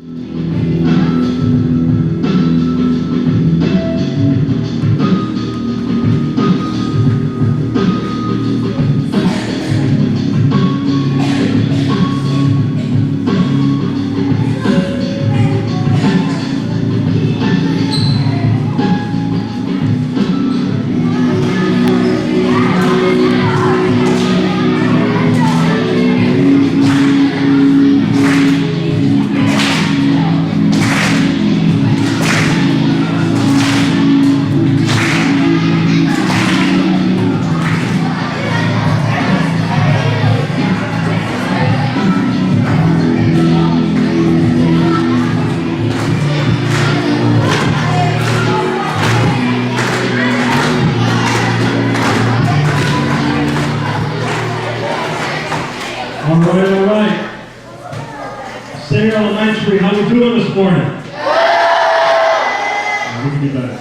All right. Sayre Elementary, how we doing this morning? We can do better.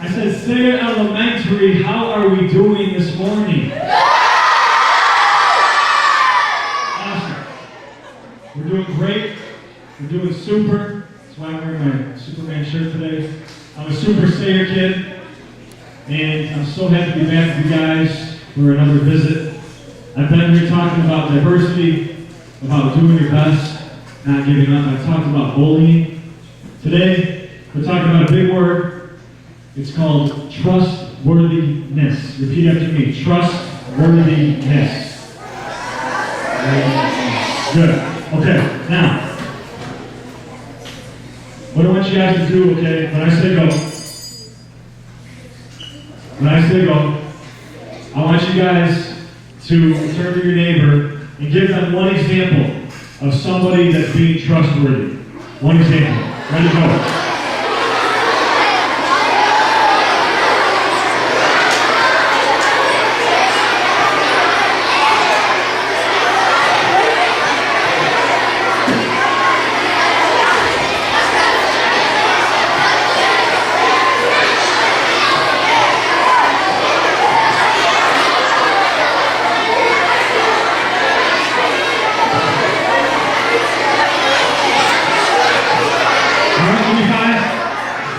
I said, Sayre Elementary, how are we doing this morning? Awesome. We're doing great. We're doing super. That's why I'm wearing my Superman shirt today. I'm a super Sayre kid, and I'm so happy to be back with you guys for another visit. I've been here talking about diversity, about doing your best, not giving up. I've talked about bullying. Today, we're talking about a big word. It's called trustworthiness. Repeat after me. Trustworthiness. Good. Okay, now, what I want you guys to do, okay, when I say go, I want you guys to turn to your neighbor and give them one example of somebody that's being trustworthy. One example. Ready to go.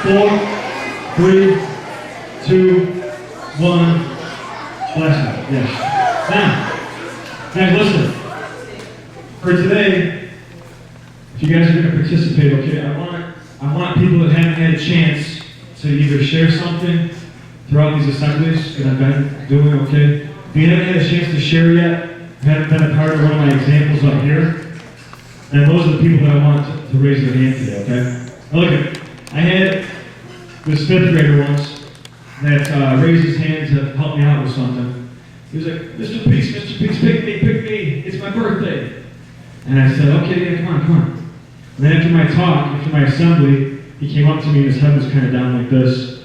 Four, three, two, one. Bless you. Yes. Now, guys, listen. For today, if you guys are going to participate, okay, I want people that haven't had a chance to either share something throughout these assemblies that I've been doing, okay? If you haven't had a chance to share yet, haven't been a part of one of my examples up here, then those are the people that I want to raise their hand today, okay? Now look at, I had this fifth grader once that raised his hand to help me out with something. He was like, Mr. Peace, pick me, it's my birthday. And I said, okay, yeah, come on. And then after my talk, after my assembly, he came up to me and his head was kind of down like this.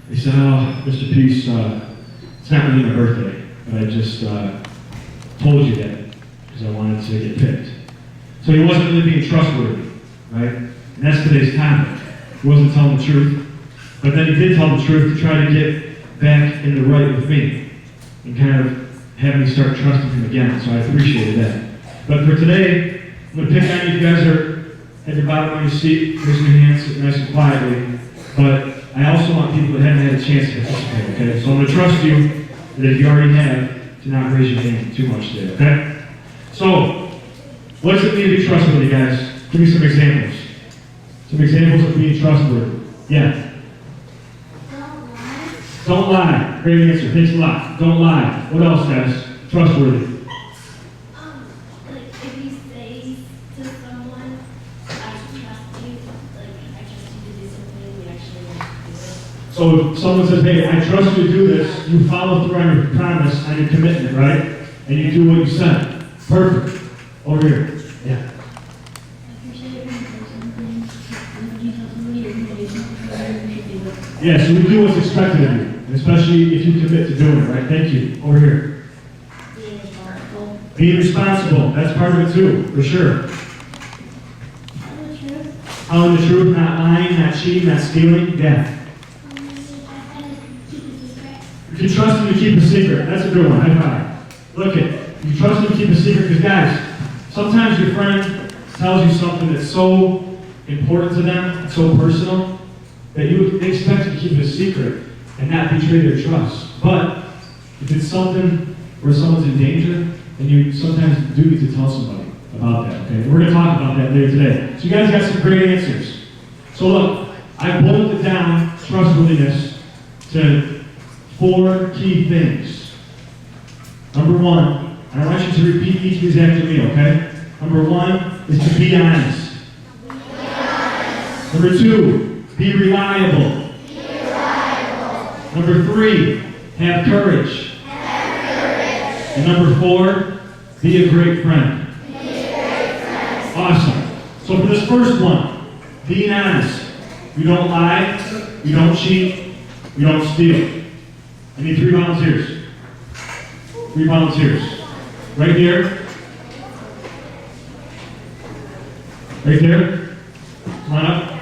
He said, oh, Mr. Peace, it's not really my birthday, but I just told you that because I wanted to get picked. So he wasn't really being trustworthy, right? And that's today's topic. He wasn't telling the truth. But then he did tell the truth to try to get back in the right with me and kind of have me start trusting him again. So I appreciated that. But for today, I'm going to pick on you. You guys are at the bottom of your seat, raising your hands, sit nice and quietly. But I also want people that haven't had a chance to participate, okay? So I'm going to trust you that if you already have, to not raise your hand too much today, okay? So, what does it mean to be trustworthy, guys? Give me some examples. Some examples of being trustworthy. Yeah. Don't lie. Great answer. Thanks a lot. Don't lie. What else, guys? Trustworthy. Like if you say to someone, I trust you, like I trust you to do something, you actually do it. So if someone says, hey, I trust you to do this, you follow through on your promise, on your commitment, right? And you do what you said. Perfect. Over here. Yeah. Yeah, so we do what's expected of you, especially if you commit to doing it, right? Thank you. Over here. Being responsible. Being responsible, that's part of it too, for sure. Telling the truth. Telling the truth, not lying, not cheating, not stealing. Yeah. If you trust him to keep a secret, that's a good one. High five. Look at, you trust him to keep a secret, because guys, sometimes your friend tells you something that's so important to them, it's so personal, that they expect you to keep it a secret and not betray their trust. But if it's something where someone's in danger, then you sometimes do need to tell somebody about that, okay? We're going to talk about that later today. So you guys got some great answers. So look, I boiled it down, trustworthiness, to 4 key things. Number 1, and I want you to repeat each of these after me, okay? Number 1 is to be honest. Number 2, be reliable. Number 3, have courage. And number 4, be a great friend. Awesome. So for this first one, being honest. You don't lie, you don't cheat, you don't steal. I need 3 volunteers. 3 volunteers. Right here. Right there. Come on up.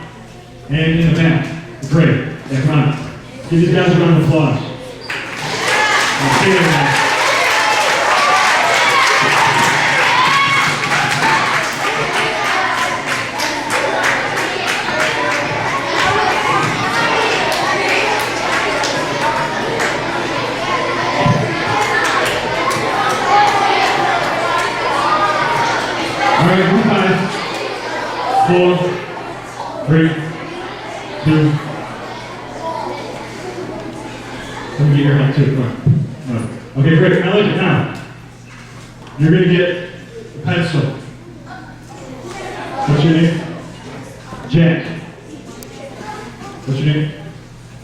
And in the back. Great. Yeah, come on up. Give these guys a round of applause. Stay there, guys. All right, group 5, 4, 3, 2. Let me get your help too. Come on. No. Okay, great. Now look at now. You're going to get a pencil. What's your name? Jack. What's your name?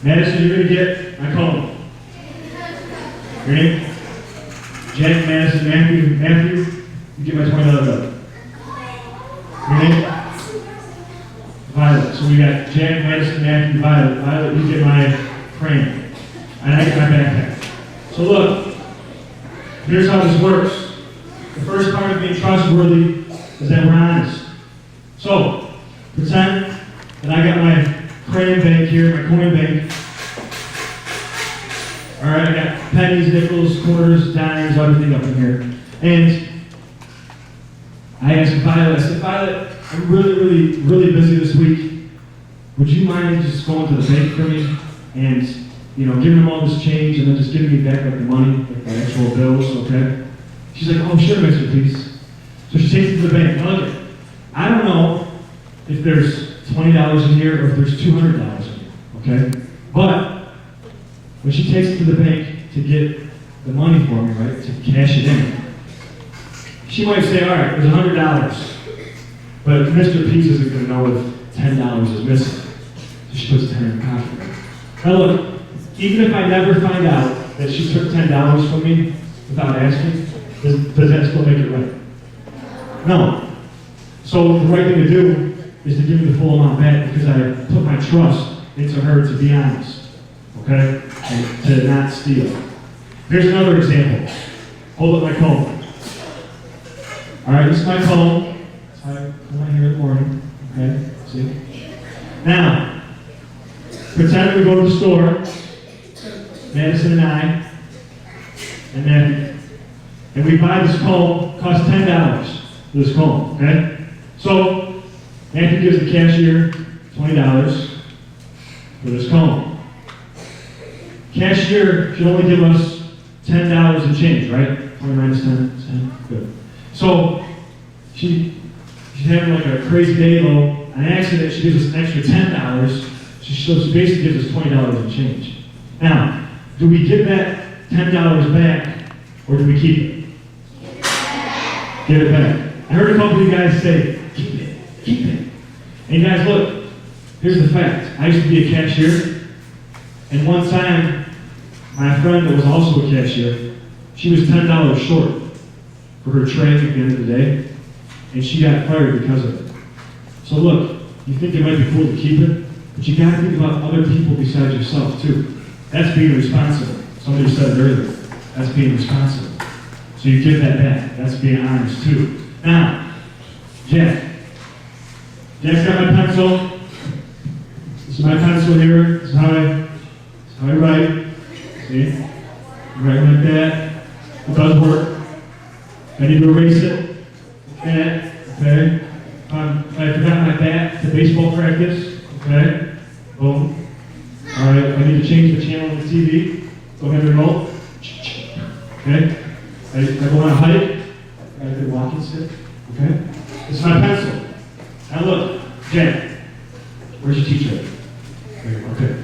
Madison, you're going to get my comb. Your name? Jack, Madison, Matthew, you get my $20 bill. Your name? Violet. So we got Jack, Madison, Matthew, Violet. Violet, you get my frame. And I get my backpack. So look, here's how this works. The first part of being trustworthy is that we're honest. So, pretend that I got my coin bank here, my coin bank. Alright, I got pennies, nickels, quarters, dimes, everything up in here. And I asked Violet, I said, Violet, I'm really busy this week. Would you mind just going to the bank for me and, giving them all this change and then just giving me back like the money, like the actual bills, okay? She's like, oh, sure, Mr. Peace. So she takes it to the bank. Now look, I don't know if there's $20 in here or if there's $200 in here, okay? But when she takes it to the bank to get the money for me, right, to cash it in, she might say, all right, there's $100, but Mr. Peace isn't going to know if $10 is missing. So she puts 10 in her pocket. Now look, even if I never find out that she took $10 from me without asking, does that still make it right? No. So the right thing to do is to give me the full amount back because I put my trust into her to be honest, okay? And to not steal. Here's another example. Hold up my comb. All right, this is my comb. That's how I come out here in the morning, okay? See? Now, pretend we go to the store, Madison and I, and Matthew, and we buy this comb, costs $10 for this comb, okay? So, Matthew gives the cashier $20 for this comb. Cashier should only give us $10 in change, right? 20 minus 10, good. So, she's having like a crazy day though. On accident, she gives us an extra $10. She basically gives us $20 in change. Now, do we give that $10 back, or do we keep it? Give it back. I heard a couple of you guys say, keep it. And guys, look, here's the fact. I used to be a cashier, and one time, my friend that was also a cashier, she was $10 short for her training at the end of the day, and she got fired because of it. So look, you think it might be cool to keep it, but you gotta think about other people besides yourself too. That's being responsible. Somebody said it earlier. That's being responsible. So you give that back. That's being honest too. Now, Jack's got my pencil. This is my pencil here. This is how I write. See? Write like that. It does work. I need to erase it. Okay. If I forgot my bat, the baseball Boom. All right, I need to change the channel on the TV. Go ahead and remote. Okay? I go on a hike. I got a good walking stick. Okay? This is my pencil. Now look, Jen, where's your teacher? Okay.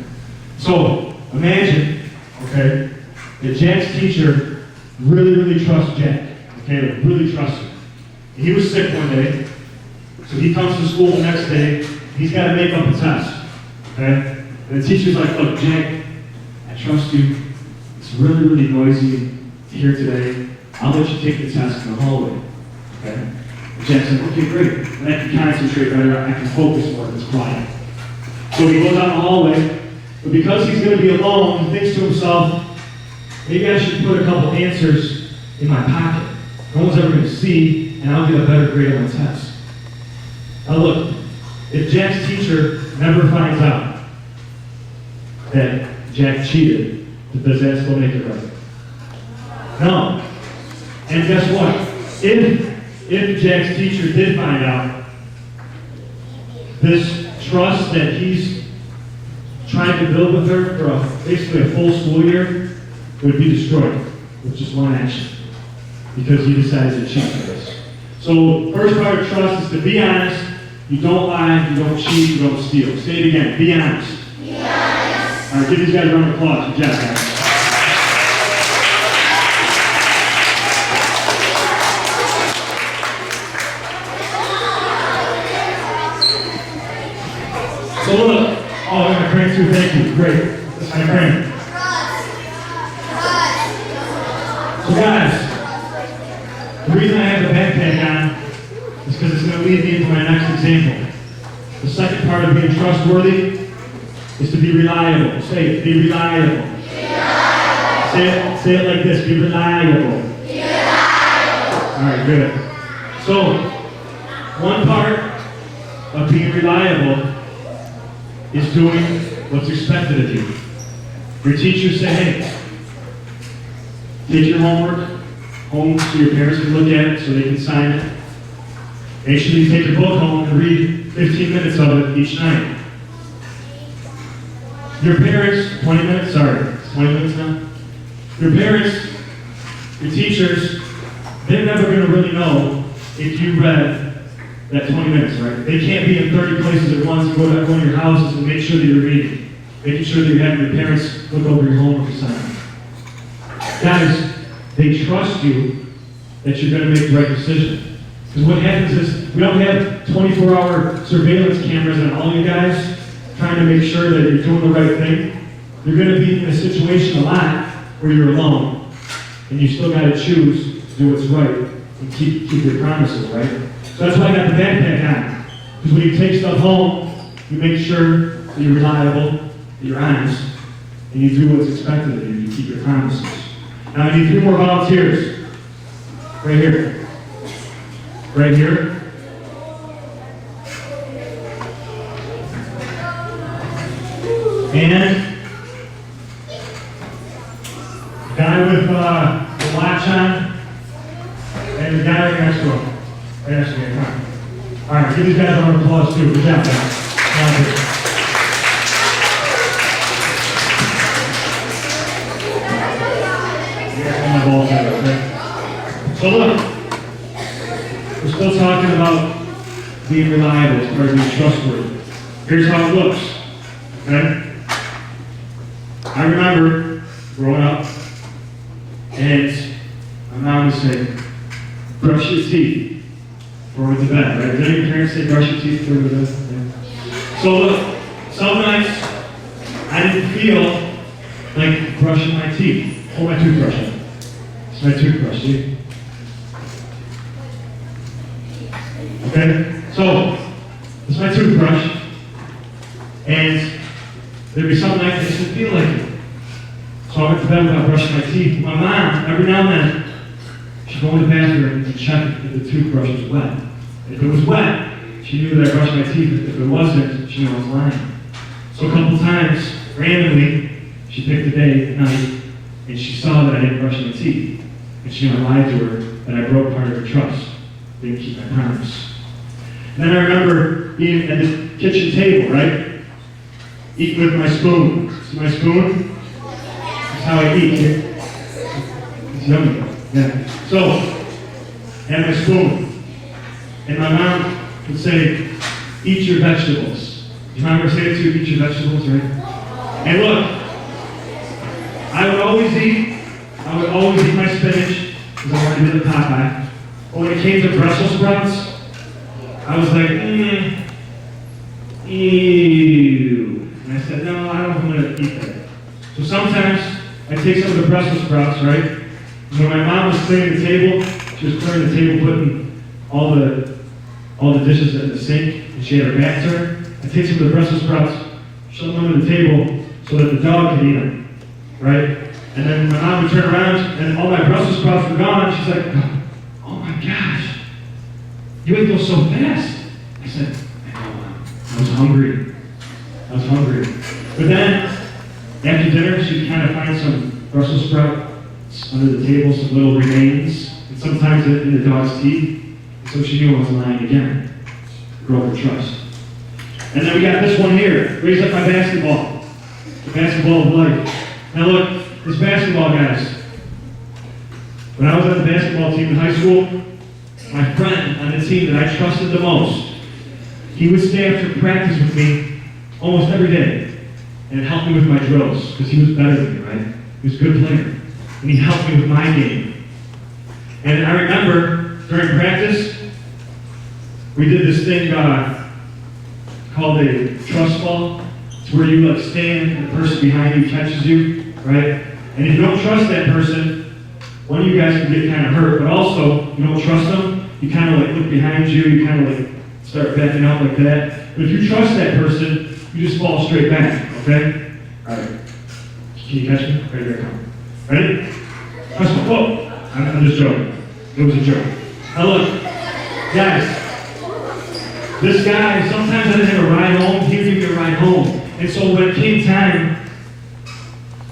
So, imagine, okay, that Jen's teacher really trusts Jen. Okay, really trusts her. And he was sick one day, so he comes to school the next day. He's got to make up a test. Okay? And the teacher's like, look, Jen, I trust you. It's really noisy here today. I'll let you take the test in the hallway. Okay? And Jen said, okay, great. And I can concentrate better. I can focus more if it's quiet. So he goes down the hallway, but because he's going to be alone, he thinks to himself, maybe I should put a couple answers in my pocket. No one's ever going to see, and I'll get a better grade on the test. Now look, if Jack's teacher never finds out that Jack cheated, does that still make it right? No. And guess what? If Jack's teacher did find out, this trust that he's trying to build with her for basically a full school year would be destroyed with just one action, because he decided to cheat for this. So, first part of trust is to be honest. You don't lie, you don't cheat, you don't steal. Say it again, be honest. Be honest. All right, give these guys a round of applause. Good job, guys. So look, oh, I'm going to crank too, thank you, great. That's my crank. So guys, the reason I have the backpack on is because it's going to lead me into my next example. The second part of being trustworthy is to be reliable. Say it, be reliable. Say it like this, be reliable. All right, good. So, one part of being reliable is doing what's expected of you. Your teachers say, hey, take your homework home so your parents can look at it so they can sign it. Make sure you take your book home and read 15 minutes of it each night. Your parents, 20 minutes, sorry, it's 20 minutes now. Your parents, your teachers, they're never going to really know if you read that 20 minutes, right? They can't be in 30 places at once and go to every one of your houses and make sure that you're reading. Making sure that you have your parents look over your homework assignment. Guys, they trust you that you're going to make the right decision. Because what happens is, we don't have 24-hour surveillance cameras on all you guys trying to make sure that you're doing the right thing. You're going to be in a situation a lot where you're alone, and you still got to choose to do what's right and keep your promises, right? So that's why I got the backpack on. Because when you take stuff home, you make sure that you're reliable, that you're honest, and you do what's expected of you. You keep your promises. Now I need 3 more volunteers. Right here. Right here. And the guy with the watch on, and the guy right next to him. Right next to me, come on. All right, give these guys a round of applause too. Good job, guys. My balls out, okay? So look, we're still talking about being reliable as part of being trustworthy. Here's how it looks, okay? I remember growing up, and my mom would say, brush your teeth before we went to bed, right? Did any of your parents say brush your teeth before we went to bed? Yeah. So look, some nights I didn't feel like brushing my teeth. Hold my toothbrush up. It's my toothbrush, see? Okay? So, it's my toothbrush, and there'd be some nights I just didn't feel like it. So I went to bed without brushing my teeth. My mom, every now and then, she'd go in the bathroom and check if the toothbrush was wet. If it was wet, she knew that I brushed my teeth. If it wasn't, she knew I was lying. So a couple times, randomly, she picked a day at night, and she saw that I didn't brush my teeth. And she knew I lied to her, that I broke part of her trust. Didn't keep my promise. And then I remember being at this kitchen table, right? Eat with my spoon. See my spoon? That's how I eat, kid. It's yummy. Yeah. So, I had my spoon. And my mom would say, eat your vegetables. Your mom would say it to you, eat your vegetables, right? And look, I would always eat my spinach, because I wanted to be the Popeye. But when it came to Brussels sprouts, I was like, ew. And I said, no, I don't know if I'm going to eat that. So sometimes I take some of the Brussels sprouts, right? And when my mom was cleaning the table, she was clearing the table, putting all the dishes in the sink, and she had her back turned. I take some of the Brussels sprouts, shove them under the table so that the dog could eat them, right? And then my mom would turn around, and all my Brussels sprouts were gone. She's like, oh my gosh, you ate those so fast. I said, I was hungry. But then, after dinner, she'd kind of find some Brussels sprouts under the table, some little remains, and sometimes in the dog's teeth. So she knew I was lying again. Grow her trust. And then we got this one here. Raise up my basketball. The basketball of life. Now look, this basketball, guys. When I was on the basketball team in high school, my friend on the team that I trusted the most, he would stay after practice with me almost every day and help me with my drills because he was better than me, right? He was a good player. And he helped me with my game. And I remember during practice, we did this thing called a trust fall. It's where you like stand and the person behind you catches you, right? And if you don't trust that person, one of you guys can get kind of hurt, but also you don't trust them, you kind of like look behind you, you kind of like start backing out like that. But if you trust that person, you just fall straight back, okay? All right. Can you catch me? Right, here I come. Ready? Trust me. Whoa. I'm just joking. It was a joke. Now look, guys, this guy, sometimes I didn't have a ride home, he would give me a ride home. And so when it came time,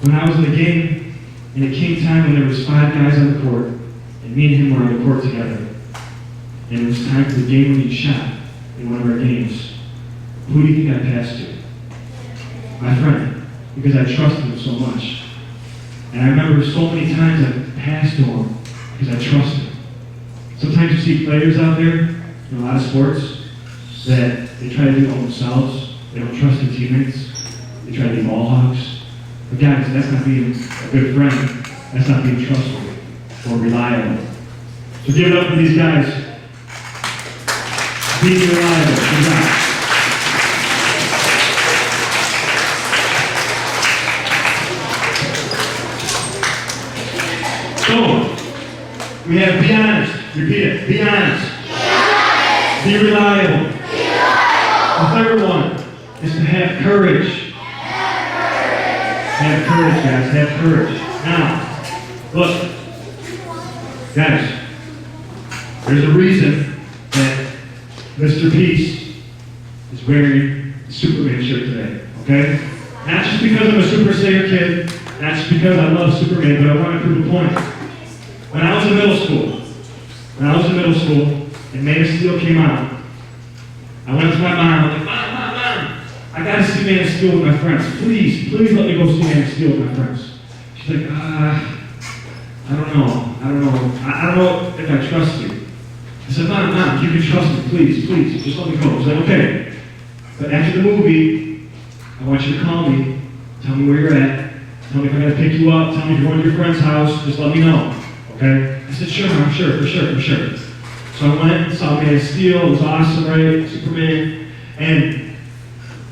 when I was in the game, and it came time when there was 5 guys on the court, and me and him were on the court together, and it was time for the game-winning shot in one of our games, who do you think I passed to? My friend, because I trusted him so much. And I remember so many times I passed to him because I trusted him. Sometimes you see players out there in a lot of sports that they try to do it all themselves. They don't trust their teammates. They try to be ball hogs. But guys, that's not being a good friend. That's not being trustworthy or reliable. So give it up for these guys. Being reliable. Congrats. So, we have be honest. Repeat it. Be honest. Be reliable. The third one is to have courage. Have courage, guys. Have courage. Now, look, guys, there's a reason that Mr. Peace is wearing the Superman shirt today, okay? Not just because I'm a Super Saiyan kid, not just because I love Superman, but I want to prove a point. When I was in middle school, and Man of Steel came out, I went to my mom, I'm like, Mom, I gotta see Man of Steel with my friends. Please let me go see Man of Steel with my friends. She's like, I don't know if I trust you. I said, Mom, you can trust me, please, just let me go. She's like, okay. But after the movie, I want you to call me, tell me where you're at, tell me if I gotta pick you up, tell me if you're going to your friend's house, just let me know, okay? I said, sure, Mom, sure, for sure. So I went and saw Man of Steel, it was awesome, right? Superman. And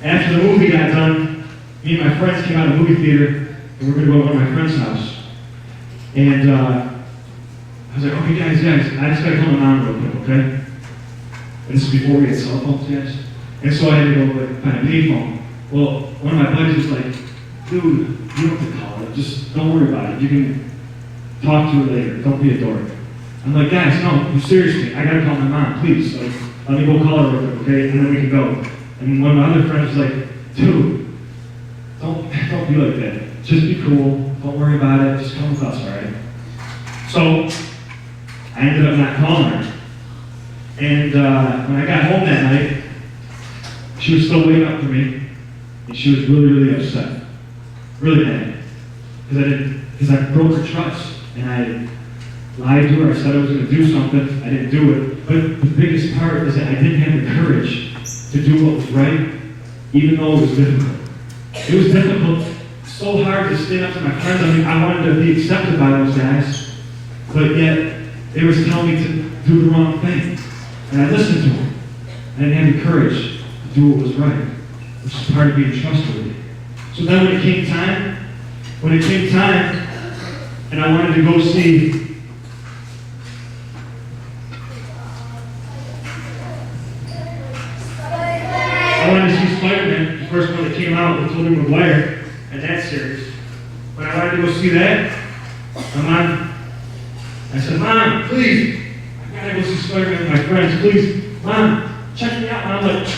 after the movie got done, me and my friends came out of the movie theater, and we were gonna go to one of my friend's house. And I was like, okay, guys, I just gotta call my mom real quick, okay? And this is before we had cell phones, guys. And so I had to go like, find a payphone. Well, one of my buddies was like, dude, you don't have to call it. Just don't worry about it. You can talk to her later. Don't be a dork. I'm like, guys, no, seriously, I gotta call my mom, please. Like, let me go call her real quick, okay? And then we can go. And one of my other friends was like, dude, don't be like that. Just be cool. Don't worry about it. Just come with us, all right? So I ended up not calling her. And when I got home that night, she was still waiting up for me. And she was really, really upset. Really mad. Because I broke her trust. And I lied to her. I said I was going to do something. I didn't do it. But the biggest part is that I didn't have the courage to do what was right, even though it was difficult. It was difficult. So hard to stand up to my friends. I mean, I wanted to be accepted by those guys. But yet, they were telling me to do the wrong thing. And I listened to them. I didn't have the courage to do what was right, which is part of being trustworthy. So then when it came time, and I wanted to go see Spider-Man, the first one that came out with Tobey Maguire, and that series. When I wanted to go see that, I said, Mom, please, I gotta go see Spider-Man with my friends, please. Mom, check me out. And I'm like,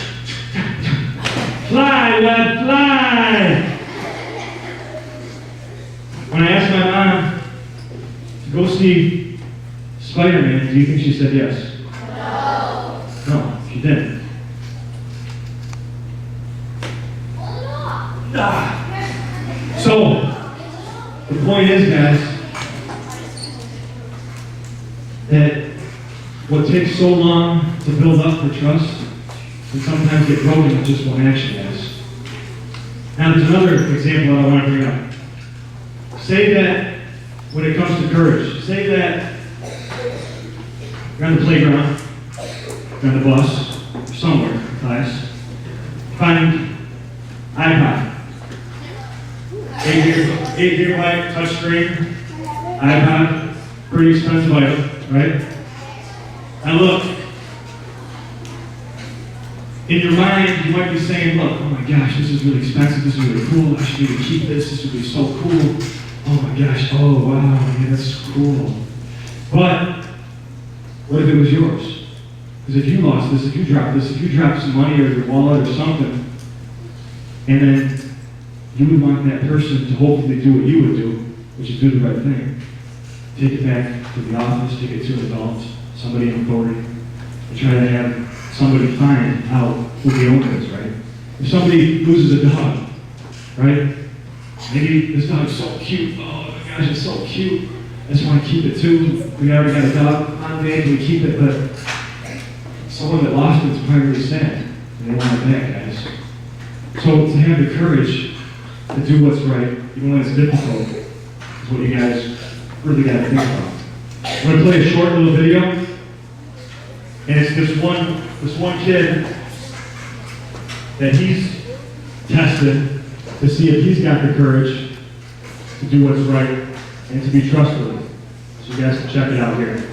fly, web, fly. When I asked my mom to go see Spider-Man, do you think she said yes? No, she didn't. So, the point is, guys, that what takes so long to build up for trust can sometimes get broken with just one action, guys. Now, there's another example that I want to bring up. Say that when it comes to courage, say that you're on the playground, you're on the bus, or somewhere in class, find iPod. 8 GB touchscreen, iPod, pretty expensive item, right? Now look, in your mind, you might be saying, look, oh my gosh, this is really expensive, this is really cool, I should even keep this, this would be so cool. Oh my gosh, oh wow, yeah, that's cool. But, what if it was yours? Because if you lost this, if you dropped some money or your wallet or something, and then you would want that person to hopefully do what you would do, which is do the right thing. Take it back to the office, take it to an adult, somebody in authority, and try to have somebody find out who the owner is, right? If somebody loses a dog, right? Maybe this dog's so cute, oh my gosh, it's so cute. I just want to keep it too. We already got a dog on bed, we keep it, but someone that lost it's probably really sad, and they want it back, guys. So to have the courage to do what's right, even when it's difficult, is what you guys really got to think about. I'm going to play a short little video, and it's this one kid that he's tested to see if he's got the courage to do what's right and to be trustworthy. So you guys can check it out here.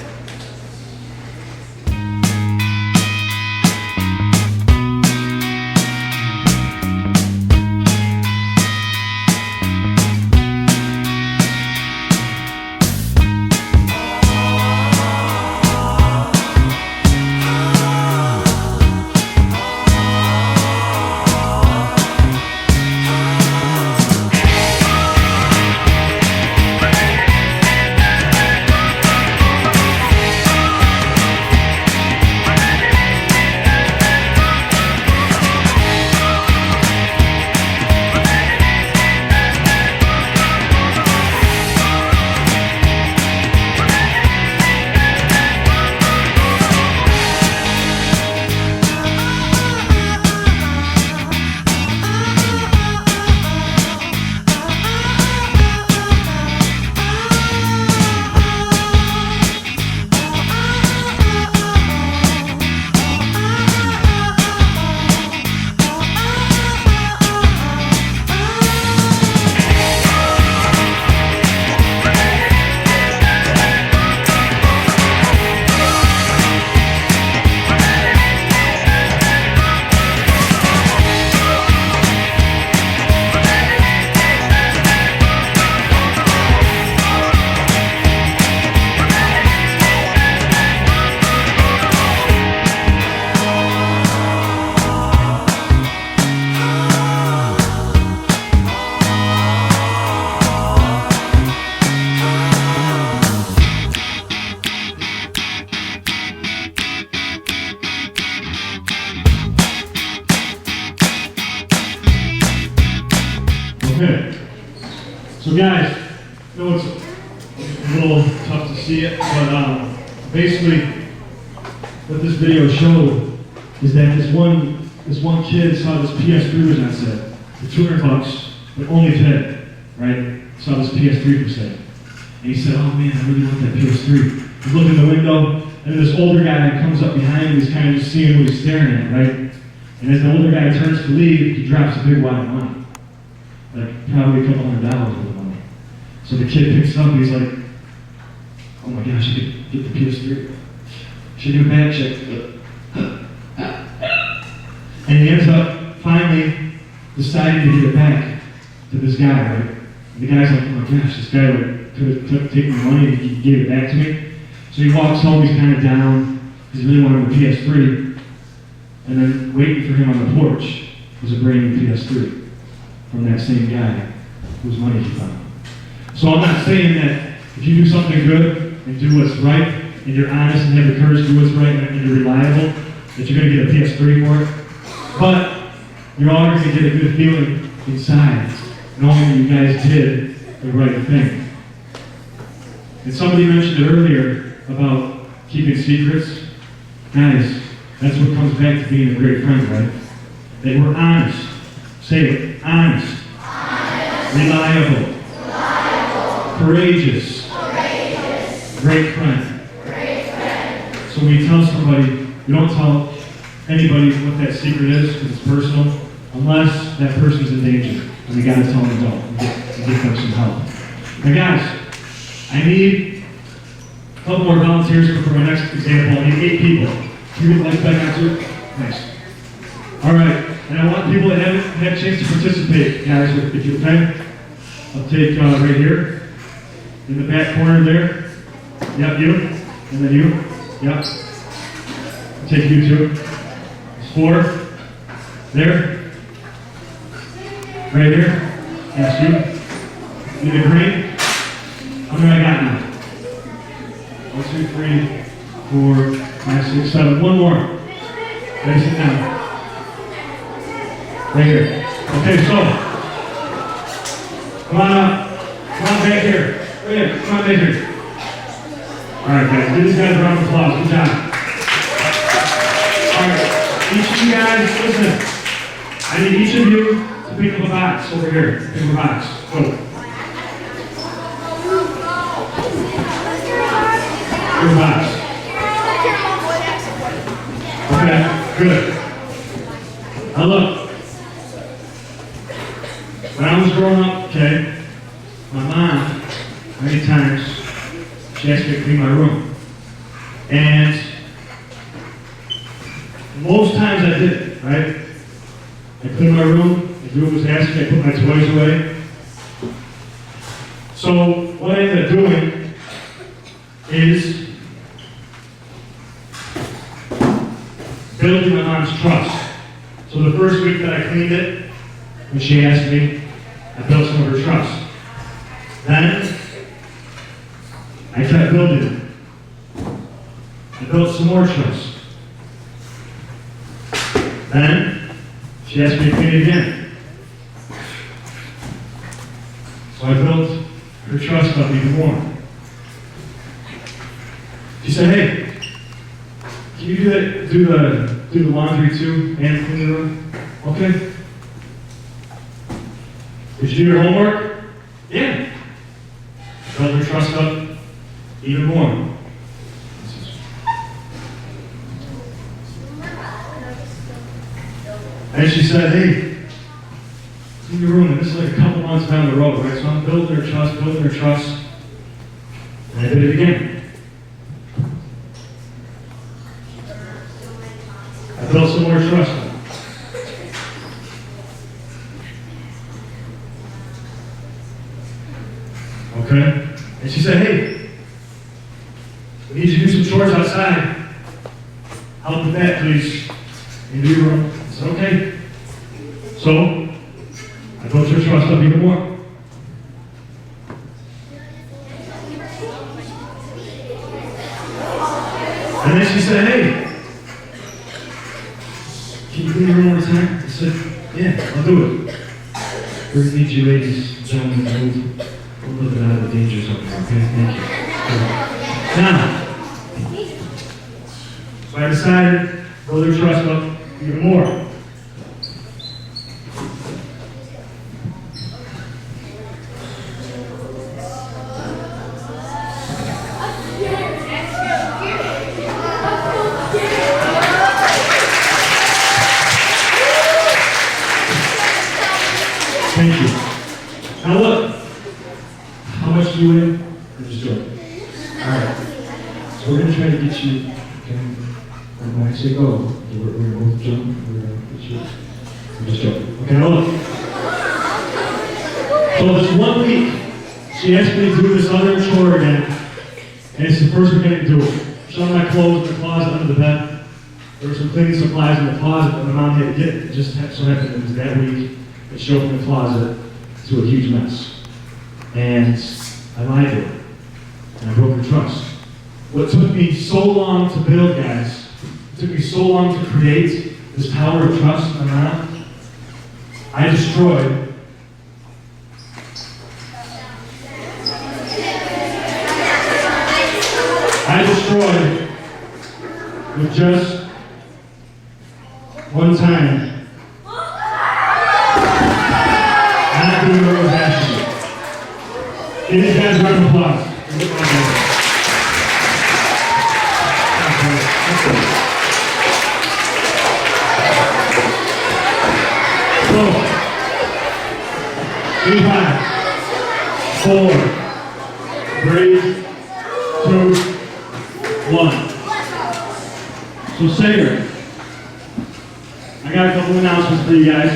Okay. So guys, I know it's a little tough to see it, but basically what this video showed is that this one kid saw this PS3 was on sale for $200, but only today, right? Saw this PS3 for sale. And he said, oh man, I really want that PS3. He's looking in the window, and then this older guy comes up behind him, he's kind of just seeing what he's staring at, right? And as the older guy turns to leave, he drops a big wad of money. Like probably a couple $100 worth of money. So the kid picks it up and he's like, oh my gosh, I could get the PS3. Should do a bag check. And he ends up finally deciding to give it back to this guy, right? And the guy's like, oh my gosh, this guy could have taken my money and he gave it back to me. So he walks home, he's kind of down, because he really wanted the PS3. And then waiting for him on the porch was a brand new PS3 from that same guy whose money he found. So I'm not saying that if you do something good and do what's right, and you're honest and have the courage to do what's right, and you're reliable, that you're going to get a PS3 for it. But you're all going to get a good feeling inside, knowing that you guys did the right thing. And somebody mentioned it earlier about keeping secrets. Guys, that's what comes back to being a great friend, right? That we're honest. Say it. Honest. Reliable. Courageous. Great friend. So when you tell somebody, you don't tell anybody what that secret is because it's personal, unless that person's in danger. And you gotta tell them no and get them some help. Now guys, I need a couple more volunteers for my next example. I need 8 people. Can you get the lights back on too? Nice. Alright, and I want people that haven't had a chance to participate, guys, if you can. I'll take right here, in the back corner there. Yep, you. And then you. Yep. I'll take you too. There's 4. There. Right here. Yes, you. You the green. How many I got now? 1, 2, 3, 4, 5, 6, 7. One more. Ready, sit down. Right here. Okay, so. Come on up. Come on back here. Right here. Come on back here. Alright guys, give these guys a round of applause. Good job. Alright, each of you guys, listen. I need each of you to pick up a box over here. Pick up a box. Go. Pick a box. Okay, good. Now look. When I was growing up, okay, my mom, many times, she asked me to clean my room. And most times I did it, right? I cleaned my room, I do what was asked me, I put my toys away. So what I ended up doing is building my mom's trust. So the first week that I cleaned it, when she asked me, I built some of her trust. Then I kept building it. I built some more trust. Then she asked me to clean it again. So I built her trust up even more. She said, "Hey, can you do the laundry too and clean the room?" Okay. Did you do your homework? Yeah. Built her trust up even more. And she said, "Hey, clean your room," and this is like a couple months down the road, right? So I'm building her trust, and I did it again. I built some more trust. Okay? And she said, "Hey, we need you to do some chores outside. Help with that, please. In your room." I said, "Okay." So, I built her trust up even more. And then she said, "Hey, can you clean your room one more time?" I said, "Yeah, I'll do it." We're going to need you ladies and gentlemen to move a little bit out of the danger zone, okay? Thank you. Now, so I decided to build their trust up even more. Thank you. Now look, how much do you win? I'm just joking. Alright, so we're going to try to get you, okay, when I say go, we're going to both jump, we're going to get you, I'm just joking. Okay, now look. So this 1 week, she asked me to do this other chore again, and it's the first we're going to do it. Some of my clothes in the closet under the bed. There were some cleaning supplies in the closet that my mom had to get. It just so happened it was that week. And she opened the closet to a huge mess. And I lied to her. And I broke her trust. What took me so long to build, guys, it took me so long to create this power of trust in my mom, I destroyed with just one time. Not doing what was asking. Give these guys a round of applause. So, 5, 4, 3, 2, 1. So Sayre, I got a couple of announcements for you guys.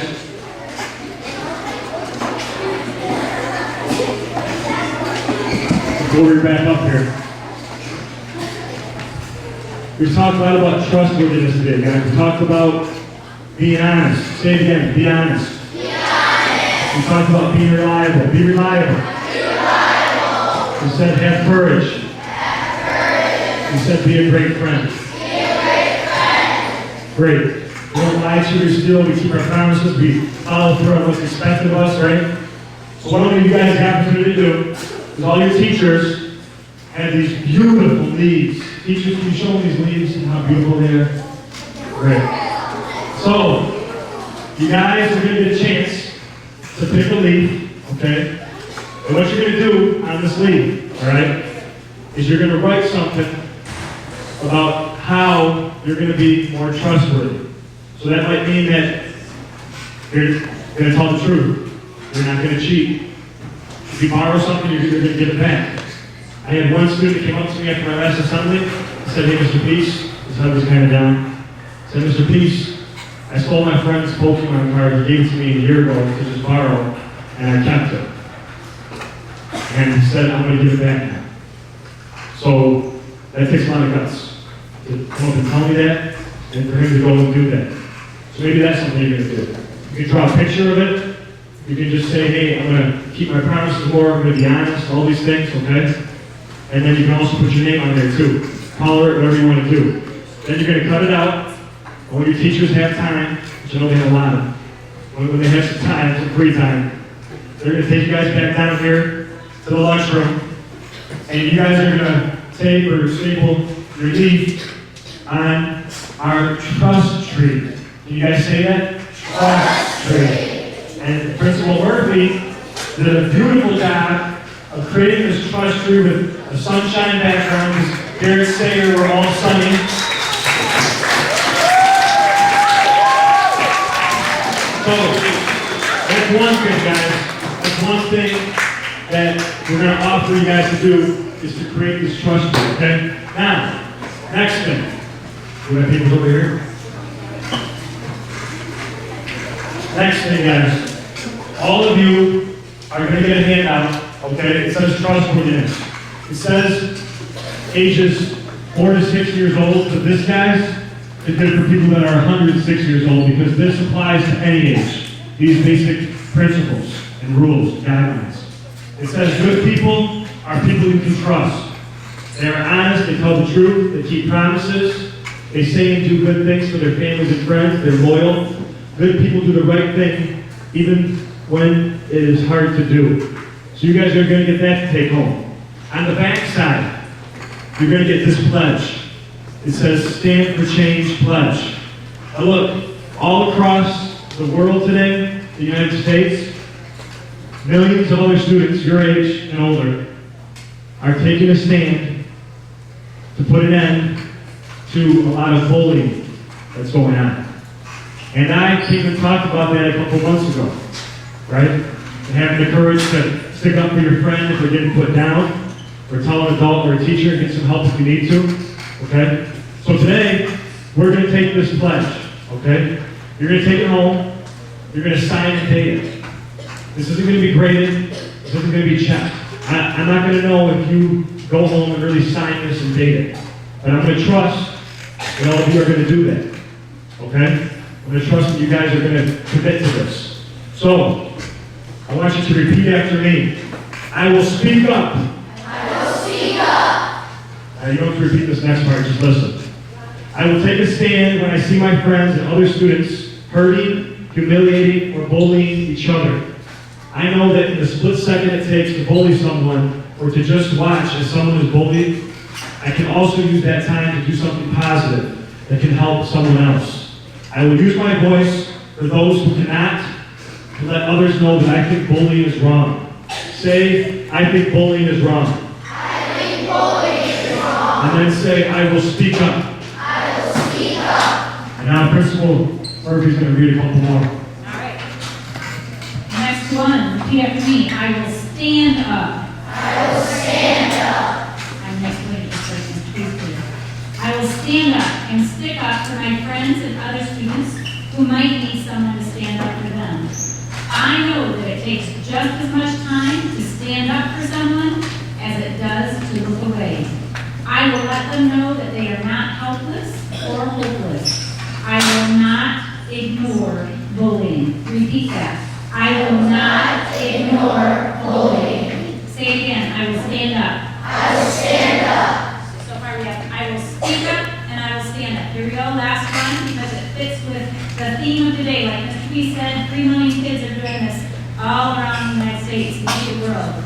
Before we wrap up here. We've talked a lot about trustworthiness today, guys. We talked about being honest. Say it again, be honest. Be honest. We talked about being reliable. Be reliable. Be reliable. We said have courage. Have courage. We said be a great friend. Be a great friend. Great. We don't lie, cheat, or steal. We keep our promises. We follow through on what's expected of us, right? So what I want you guys the opportunity to do is all your teachers have these beautiful leaves. Teachers, can you show them these leaves and how beautiful they are? Great. So, you guys are going to get a chance to pick a leaf, okay? And what you're going to do on this leaf, all right, is you're going to write something about how you're going to be more trustworthy. So that might mean that you're going to tell the truth. You're not going to cheat. If you borrow something, you're going to give it back. I had one student that came up to me after my last assembly. He said, hey, Mr. Peace. His head was kind of down. He said, Mr. Peace, I stole my friend's Pokemon card. He gave it to me a year ago to just borrow, and I kept it. And he said, I'm going to give it back now. So that takes a lot of guts to come up and tell me that, and for him to go and do that. So maybe that's something you're going to do. You can draw a picture of it. You can just say, hey, I'm going to keep my promises more. I'm going to be honest, all these things, okay? And then you can also put your name on there too. Color it, whatever you want to do. Then you're going to cut it out. And when your teachers have time, which I know they have a lot of, when they have some time, some free time, they're going to take you guys back down here to the lunchroom. And you guys are going to tape or staple your leaf on our trust tree. Can you guys say that? Trust tree. And Principal Murphy did a beautiful job of creating this trust tree with a sunshine background, because here at Sayre we're all sunny. So, that's one thing, guys. That's one thing that we're going to offer you guys to do, is to create this trust tree, okay? Now, next thing. We have people over here. Next thing, guys. All of you are going to get a handout, okay? It says trustworthiness. It says ages 4 to 6 years old, but this, guys, is good for people that are 106 years old, because this applies to any age. These basic principles and rules, guidelines. It says good people are people you can trust. They are honest, they tell the truth, they keep promises, they say and do good things for their families and friends, they're loyal. Good people do the right thing, even when it is hard to do. So you guys are going to get that to take home. On the back side, you're going to get this pledge. It says, Stand for Change Pledge. Now look, all across the world today, the United States, millions of other students your age and older are taking a stand to put an end to a lot of bullying that's going on. And I came and talked about that a couple months ago, right? And having the courage to stick up for your friend if they're getting put down, or tell an adult or a teacher, get some help if you need to, okay? So today, we're going to take this pledge, okay? You're going to take it home, you're going to sign and date it. This isn't going to be graded, this isn't going to be checked. I'm not going to know if you go home and really sign this and date it. But I'm going to trust that all of you are going to do that, okay? I'm going to trust that you guys are going to commit to this. So, I want you to repeat after me. I will speak up. I will speak up. You don't have to repeat this next part, just listen. I will take a stand when I see my friends and other students hurting, humiliating, or bullying each other. I know that in the split second it takes to bully someone or to just watch as someone is bullied, I can also use that time to do something positive that can help someone else. I will use my voice for those who cannot to let others know that I think bullying is wrong. Say, I think bullying is wrong. I think bullying is wrong. And then say, I will speak up. I will speak up. And now Principal Murphy's going to read a couple more. All right. Next one, repeat after me. I will stand up. I will stand up. I'm next to this person, please clear. I will stand up and stick up for my friends and other students who might need someone to stand up for them. I know that it takes just as much time to stand up for someone as it does to look away. I will let them know that they are not helpless or hopeless. I will not ignore bullying. Repeat that. I will not ignore bullying. Say it again. I will stand up. I will stand up. So far we have I will speak up and I will stand up. Here we go, last one, because it fits with the theme of today. Like Mr. B said, 3 million kids are doing this all around the United States and the world.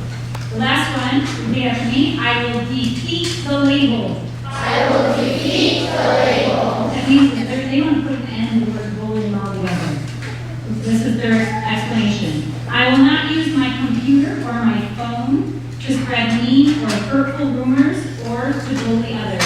The last one, repeat after me. I will defeat the label. I will defeat the label. That means that they want to put an end to the word bullying altogether. This is their explanation. I will not use my computer or my phone to spread mean or hurtful rumors or to bully others.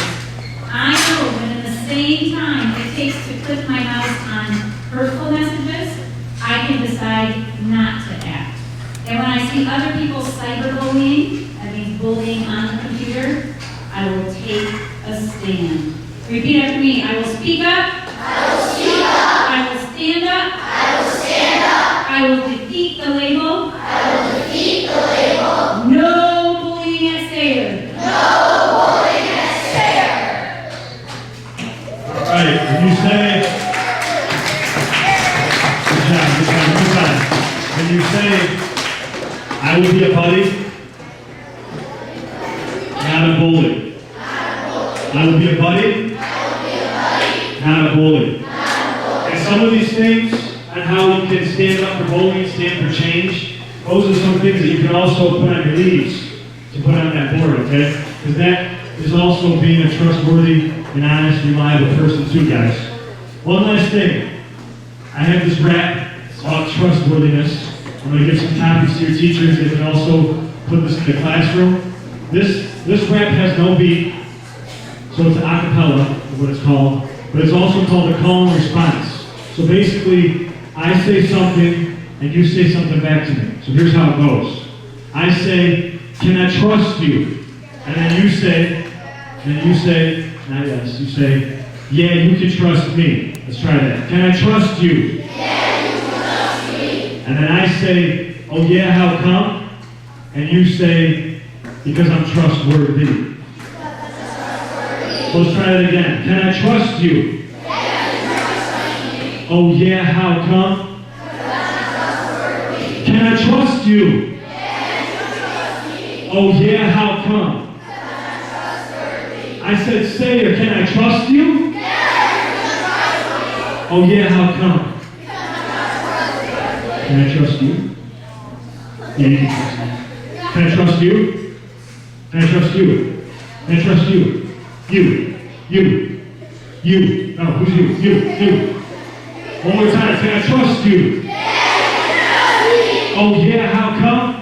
I know that in the same time it takes to click my mouse on hurtful messages, I can decide not to act. And when I see other people cyberbullying, that means bullying on the computer, I will take a stand. Repeat after me. I will speak up. I will speak up. I will stand up. I will stand up. I will defeat the label. I will defeat the label. No bullying at Sayre. No bullying at Sayre. All right, when you say, good job. When you say, I will be a buddy, not a bully. I will be a buddy, not a bully. And some of these things on how you can stand up for bullying, stand for change, those are some things that you can also put on your leaves to put on that board, okay? Because that is also being a trustworthy and honest, reliable person too, guys. One last thing. I have this rap about trustworthiness. I'm going to give some copies to your teachers. They can also put this in the classroom. This rap has no beat, so it's a cappella, is what it's called. But it's also called a call and response. So basically, I say something, and you say something back to me. So here's how it goes. I say, can I trust you? And then you say, not yes, you say, yeah, you can trust me. Let's try that. Can I trust you? Yeah, you can trust me. And then I say, oh yeah, how come? And you say, because I'm trustworthy. So let's try that again. Can I trust you? Oh yeah, how come? Can I trust you? Oh yeah, how come? I said, Sayre, can I trust you? Oh yeah, how come? Can I trust you? Yeah, you can trust me. Can I trust you? Can I trust you? Can I trust you? You. No, who's you? One more time. Can I trust you? Oh yeah, how come?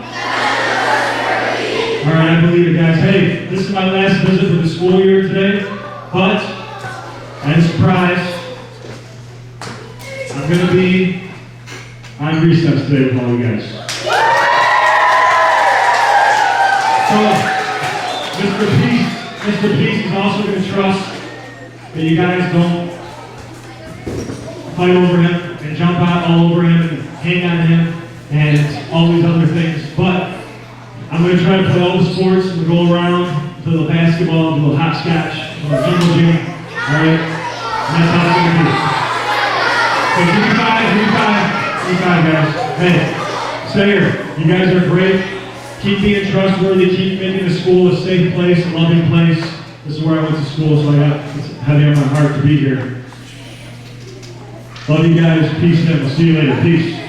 All right, I believe it, guys. Hey, this is my last visit for the school year today, but as a surprise, I'm going to be on recess today with all you guys. So, Mr. Peace is also going to trust that you guys don't fight over him and jump out all over him and hang on him and all these other things, but I'm going to try to play all the sports and go around to the basketball, to the hopscotch, to the jungle gym, alright? And that's how it's going to be. Okay, give me five, guys. Hey, Sayre, you guys are great. Keep being trustworthy, keep making the school a safe place, a loving place. This is where I went to school, so it's heavy on my heart to be here. Love you guys. Peace, and we'll see you later. Peace.